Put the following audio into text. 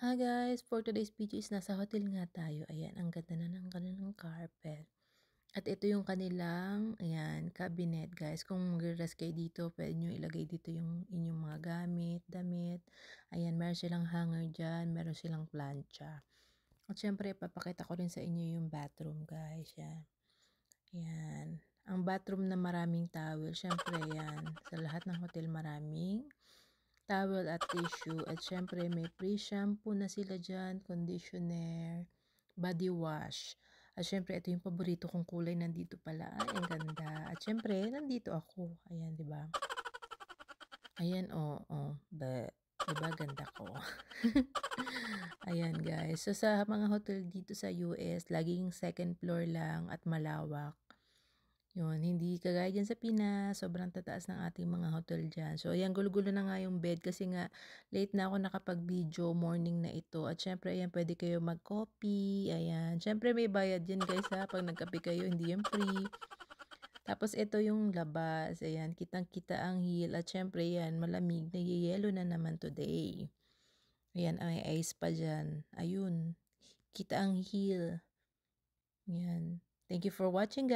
Hi guys, for today's video is nasa hotel nga tayo. Ayan, ang ganda na ng kanilang carpet. At ito yung kanilang, ayan, cabinet guys. Kung mag-rest kayo dito, pwede nyo ilagay dito yung inyong mga gamit, damit. Ayan, meron silang hanger dyan, meron silang plancha. At syempre, papakita ko rin sa inyo yung bathroom guys. Yan. Ayan. Ang bathroom na maraming towel, syempre yan. Sa lahat ng hotel maraming towel at tissue. At syempre, may pre-shampoo na sila dyan, conditioner, body wash. At syempre, ito yung paborito kong kulay. Nandito pala. Ay, ang ganda. At syempre, nandito ako. Ayan, di ba? Ayan, oh. Diba, ganda ko. Ayan, guys. So, sa mga hotel dito sa US, laging second floor lang at malawak. Yun, hindi kagaya dyan sa Pinas, sobrang tataas ng ating mga hotel dyan. So, ayan, gulo-gulo na nga yung bed kasi nga late na ako nakapag-video, morning na ito. At syempre, ayan, pwede kayo mag-coffee, ayan. Syempre, may bayad yan guys ha, pag nagkape kayo, hindi yan free. Tapos, ito yung labas, ayan, kitang-kita ang hill. At syempre, yan, malamig, nagyayelo na naman today. Ayan, may ice pa dyan. Ayun, kita ang hill. Ayan. Thank you for watching guys.